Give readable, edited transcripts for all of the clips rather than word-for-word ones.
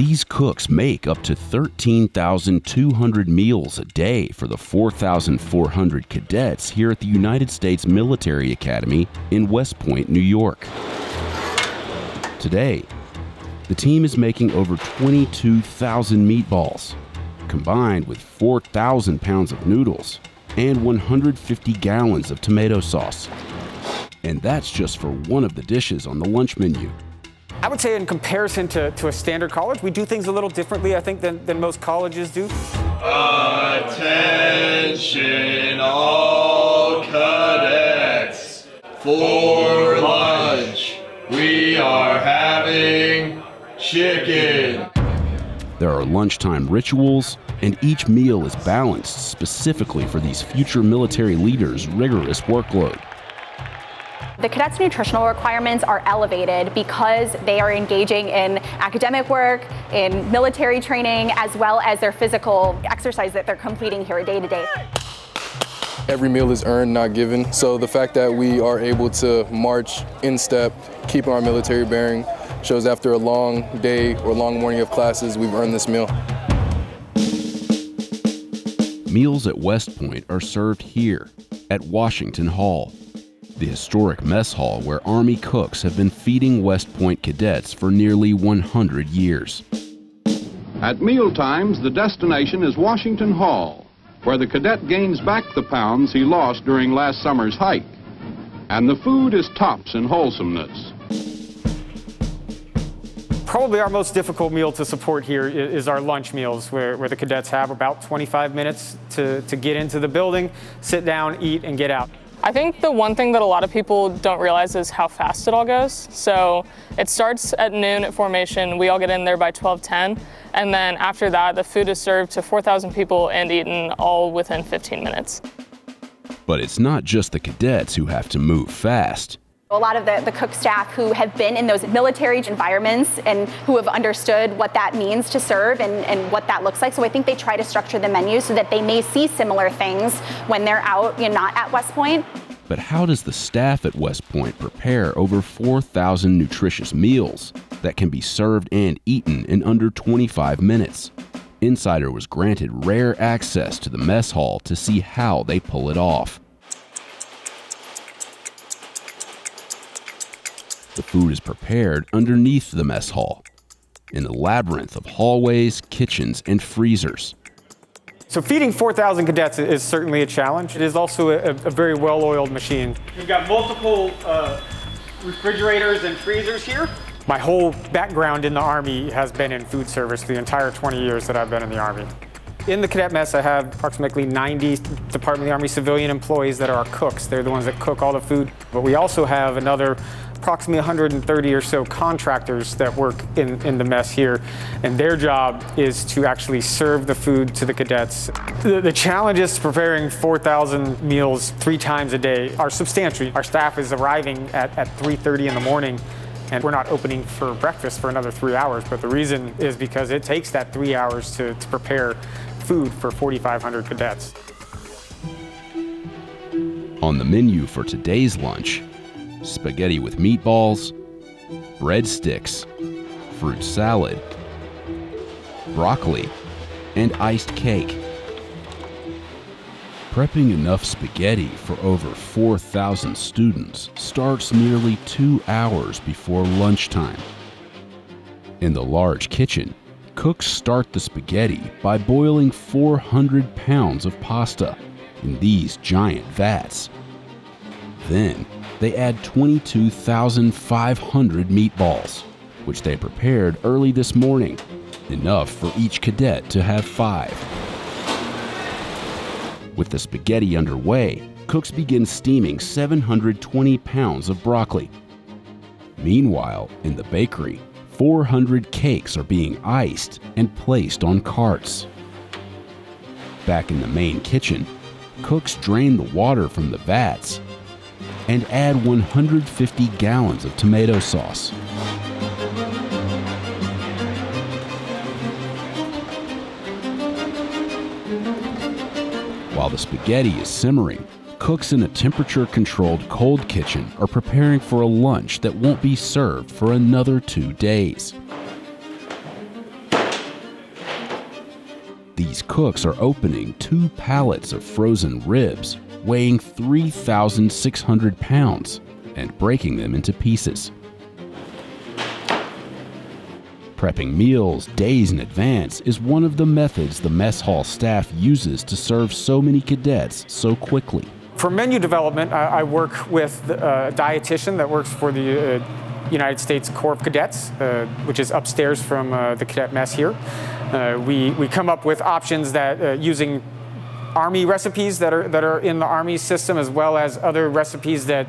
These cooks make up to 13,200 meals a day for the 4,400 cadets here at the United States Military Academy in West Point, New York. Today, the team is making over 22,000 meatballs, combined with 4,000 pounds of noodles and 150 gallons of tomato sauce. And that's just for one of the dishes on the lunch menu. I would say in comparison to a standard college, we do things a little differently, I think, than most colleges do. Attention all cadets. For lunch, we are having chicken. There are lunchtime rituals, and each meal is balanced specifically for these future military leaders' rigorous workload. The cadets' nutritional requirements are elevated because they are engaging in academic work, in military training, as well as their physical exercise that they're completing here day to day. Every meal is earned, not given. So the fact that we are able to march in step, keeping our military bearing, shows after a long day or long morning of classes, we've earned this meal. Meals at West Point are served here at Washington Hall, the historic mess hall where Army cooks have been feeding West Point cadets for nearly 100 years. At meal times, the destination is Washington Hall, where the cadet gains back the pounds he lost during last summer's hike. And the food is tops in wholesomeness. Probably our most difficult meal to support here is our lunch meals, where the cadets have about 25 minutes to get into the building, sit down, eat, and get out. I think the one thing that a lot of people don't realize is how fast it all goes. So it starts at noon at formation. We all get in there by 12:10. And then after that, the food is served to 4,000 people and eaten all within 15 minutes. But it's not just the cadets who have to move fast. A lot of the cook staff who have been in those military environments and who have understood what that means to serve and what that looks like. So I think they try to structure the menu so that they may see similar things when they're out, not at West Point. But how does the staff at West Point prepare over 4,000 nutritious meals that can be served and eaten in under 25 minutes? Insider was granted rare access to the mess hall to see how they pull it off. The food is prepared underneath the mess hall, in the labyrinth of hallways, kitchens, and freezers. So feeding 4,000 cadets is certainly a challenge. It is also a very well-oiled machine. We've got multiple refrigerators and freezers here. My whole background in the Army has been in food service the entire 20 years that I've been in the Army. In the cadet mess, I have approximately 90 Department of the Army civilian employees that are our cooks. They're the ones that cook all the food. But we also have another approximately 130 or so contractors that work in the mess here, and their job is to actually serve the food to the cadets. The challenges to preparing 4,000 meals 3 times a day are substantial. Our staff is arriving at 3:30 in the morning, and we're not opening for breakfast for another 3 hours, but the reason is because it takes that 3 hours to prepare food for 4,500 cadets. On the menu for today's lunch, spaghetti with meatballs, breadsticks, fruit salad, broccoli, and iced cake. Prepping enough spaghetti for over 4,000 students starts nearly 2 hours before lunchtime. In the large kitchen, cooks start the spaghetti by boiling 400 pounds of pasta in these giant vats. Then, they add 22,500 meatballs, which they prepared early this morning, enough for each cadet to have 5. With the spaghetti underway, cooks begin steaming 720 pounds of broccoli. Meanwhile, in the bakery, 400 cakes are being iced and placed on carts. Back in the main kitchen, cooks drain the water from the vats and add 150 gallons of tomato sauce. While the spaghetti is simmering, cooks in a temperature-controlled cold kitchen are preparing for a lunch that won't be served for another 2 days. These cooks are opening 2 pallets of frozen ribs, weighing 3,600 pounds, and breaking them into pieces. Prepping meals days in advance is one of the methods the mess hall staff uses to serve so many cadets so quickly. For menu development, I work with a dietitian that works for the United States Corps of Cadets, which is upstairs from the cadet mess here. We come up with options that using Army recipes that are in the Army system, as well as other recipes that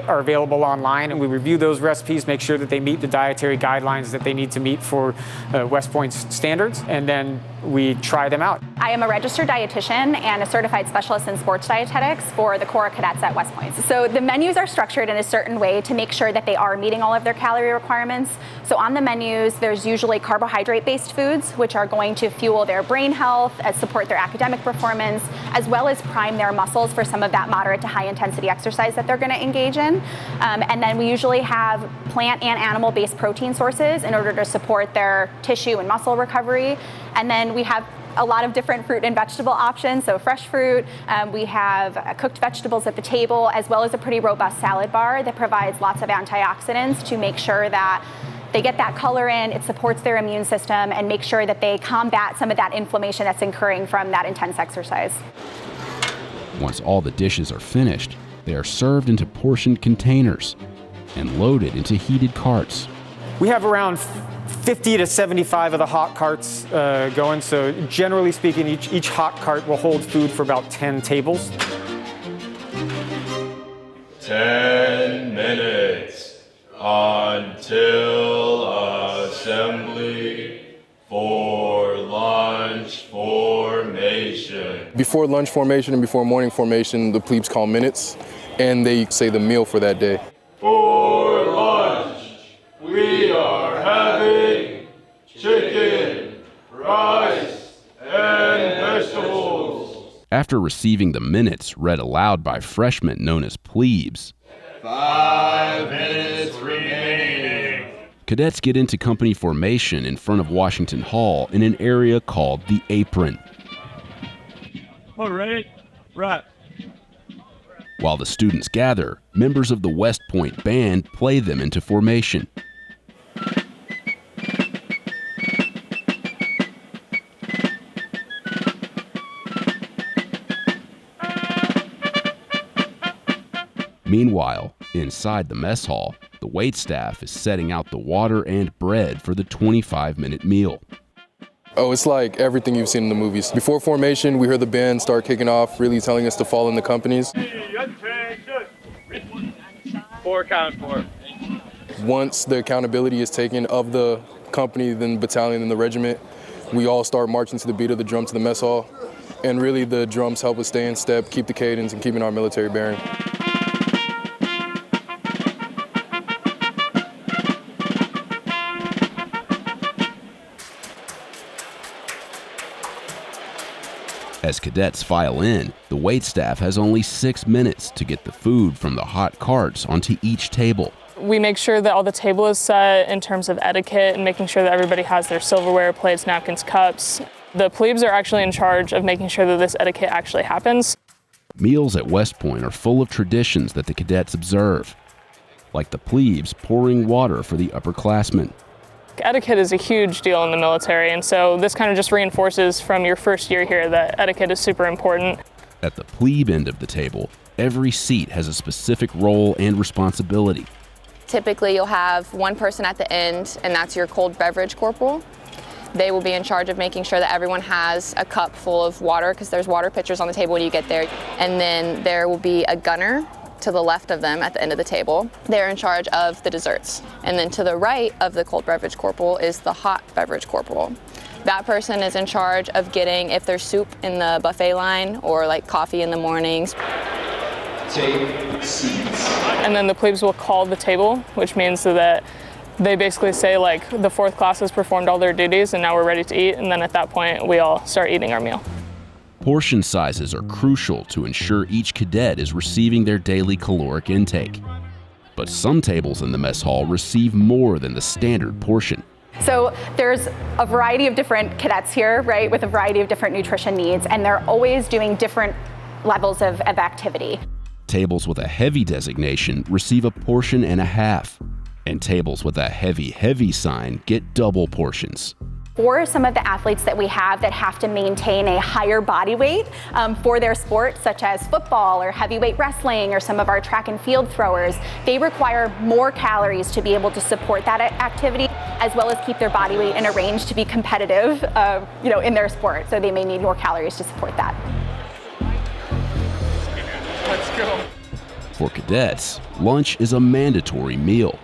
are available online, and we review those recipes, make sure that they meet the dietary guidelines that they need to meet for West Point's standards, and then we try them out. I am a registered dietitian and a certified specialist in sports dietetics for the Corps of Cadets at West Point. So the menus are structured in a certain way to make sure that they are meeting all of their calorie requirements. So on the menus, there's usually carbohydrate-based foods, which are going to fuel their brain health, support their academic performance, as well as prime their muscles for some of that moderate to high intensity exercise that they're going to engage in. And then we usually have plant and animal-based protein sources in order to support their tissue and muscle recovery. And then we have a lot of different fruit and vegetable options, so fresh fruit. We have cooked vegetables at the table, as well as a pretty robust salad bar that provides lots of antioxidants to make sure that they get that color in, it supports their immune system, and make sure that they combat some of that inflammation that's occurring from that intense exercise. Once all the dishes are finished, they are served into portioned containers and loaded into heated carts. We have around 50 to 75 of the hot carts going, so generally speaking, each hot cart will hold food for about 10 tables. 10 minutes until assembly for lunch formation. Before lunch formation and before morning formation, the plebes call minutes, and they say the meal for that day. For lunch, we are having chicken, rice, and vegetables. After receiving the minutes read aloud by freshmen known as plebes, 5 minutes remaining. cadets get into company formation in front of Washington Hall in an area called the apron. All right, right. While the students gather, members of the West Point band play them into formation. Meanwhile, inside the mess hall, the wait staff is setting out the water and bread for the 25-minute meal. Oh, it's like everything you've seen in the movies. Before formation, we heard the band start kicking off, really telling us to fall in the companies. 4 count 4. Once the accountability is taken of the company, then the battalion, and the regiment, we all start marching to the beat of the drum to the mess hall. And really the drums help us stay in step, keep the cadence, and keeping our military bearing. As cadets file in, the waitstaff has only 6 minutes to get the food from the hot carts onto each table. We make sure that all the table is set in terms of etiquette and making sure that everybody has their silverware, plates, napkins, cups. The plebes are actually in charge of making sure that this etiquette actually happens. Meals at West Point are full of traditions that the cadets observe, like the plebes pouring water for the upperclassmen. Etiquette is a huge deal in the military, and so this kind of just reinforces from your first year here that etiquette is super important. At the plebe end of the table, every seat has a specific role and responsibility. Typically, you'll have one person at the end, and that's your cold beverage corporal. They will be in charge of making sure that everyone has a cup full of water, because there's water pitchers on the table when you get there. And then there will be a gunner to the left of them at the end of the table. They're in charge of the desserts. And then to the right of the cold beverage corporal is the hot beverage corporal. That person is in charge of getting, if there's soup in the buffet line or like coffee in the mornings. Take seats. And then the plebes will call the table, which means that they basically say like the 4th class has performed all their duties and now we're ready to eat, and then at that point we all start eating our meal. Portion sizes are crucial to ensure each cadet is receiving their daily caloric intake. But some tables in the mess hall receive more than the standard portion. So there's a variety of different cadets here, right, with a variety of different nutrition needs, and they're always doing different levels of activity. Tables with a heavy designation receive a portion and a half, and tables with a heavy, heavy sign get double portions. For some of the athletes that we have that have to maintain a higher body weight for their sport, such as football or heavyweight wrestling or some of our track and field throwers, they require more calories to be able to support that activity, as well as keep their body weight in a range to be competitive in their sport. So they may need more calories to support that. Let's go. For cadets, lunch is a mandatory meal.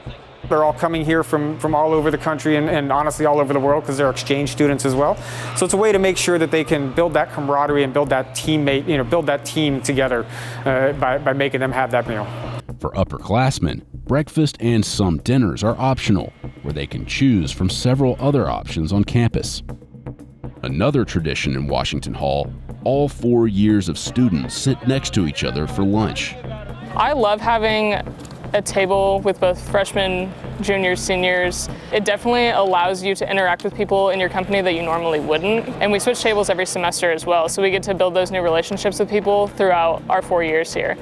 They're all coming here from all over the country and honestly all over the world because they're exchange students as well. So it's a way to make sure that they can build that camaraderie and build that teammate, build that team together by making them have that meal. For upperclassmen, breakfast and some dinners are optional, where they can choose from several other options on campus. Another tradition in Washington Hall, all 4 years of students sit next to each other for lunch. I love having a table with both freshmen, juniors, seniors. It definitely allows you to interact with people in your company that you normally wouldn't. And we switch tables every semester as well, so we get to build those new relationships with people throughout our 4 years here.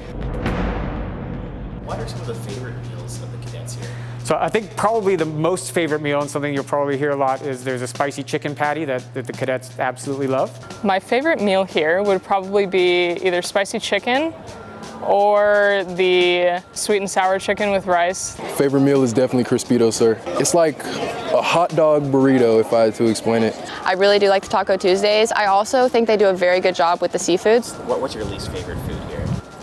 What are some of the favorite meals of the cadets here? So I think probably the most favorite meal, and something you'll probably hear a lot, is there's a spicy chicken patty that the cadets absolutely love. My favorite meal here would probably be either spicy chicken or the sweet and sour chicken with rice. Favorite meal is definitely Crispito, sir. It's like a hot dog burrito, if I had to explain it. I really do like the Taco Tuesdays. I also think they do a very good job with the seafoods. What's your least favorite food here?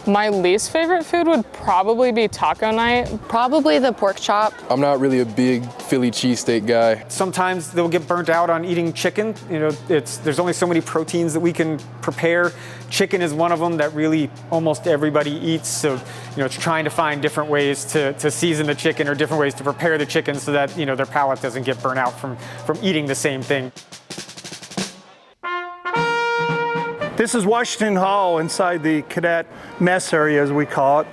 My least favorite food would probably be taco night. Probably the pork chop. I'm not really a big Philly cheesesteak guy. Sometimes they'll get burnt out on eating chicken. There's only so many proteins that we can prepare. Chicken is one of them that really almost everybody eats. So, it's trying to find different ways to season the chicken or different ways to prepare the chicken so that, their palate doesn't get burnt out from eating the same thing. This is Washington Hall inside the cadet mess area, as we call it.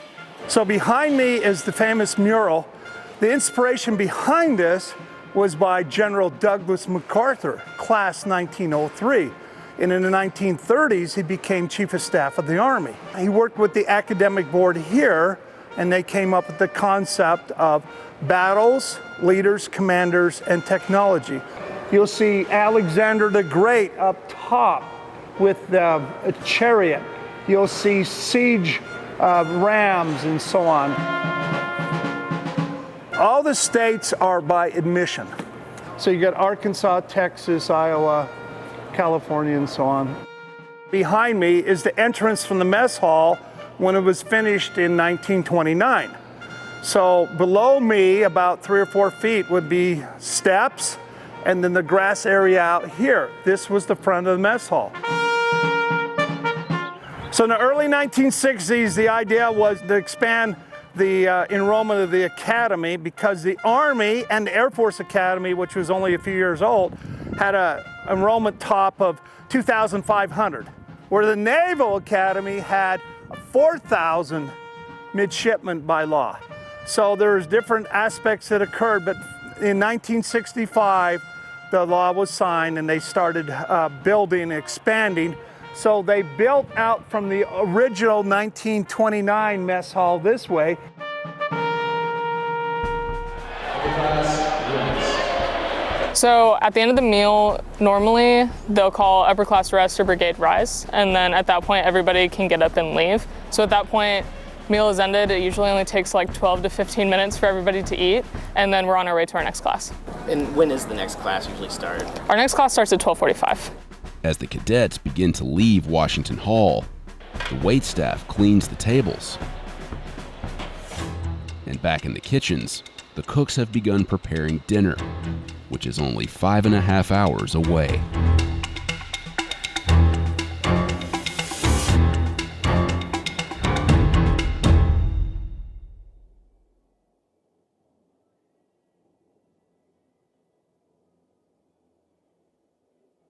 So behind me is the famous mural. The inspiration behind this was by General Douglas MacArthur, class 1903. And in the 1930s, he became Chief of Staff of the Army. He worked with the academic board here, and they came up with the concept of battles, leaders, commanders, and technology. You'll see Alexander the Great up top with a chariot. You'll see siege rams and so on. All the states are by admission. So you got Arkansas, Texas, Iowa, California, and so on. Behind me is the entrance from the mess hall when it was finished in 1929. So below me, about 3 or 4 feet, would be steps, and then the grass area out here. This was the front of the mess hall. So in the early 1960s, the idea was to expand the enrollment of the academy because the Army and the Air Force Academy, which was only a few years old, had an enrollment top of 2,500, where the Naval Academy had 4,000 midshipmen by law. So there's different aspects that occurred, but in 1965, the law was signed and they started building, expanding. So they built out from the original 1929 mess hall this way. So at the end of the meal, normally they'll call upper class rest or brigade rise, and then at that point everybody can get up and leave. So at that point, meal is ended. It usually only takes like 12 to 15 minutes for everybody to eat, and then we're on our way to our next class. And when is the next class usually start? Our next class starts at 12:45. As the cadets begin to leave Washington Hall, the waitstaff cleans the tables. And back in the kitchens, the cooks have begun preparing dinner, which is only 5.5 hours away.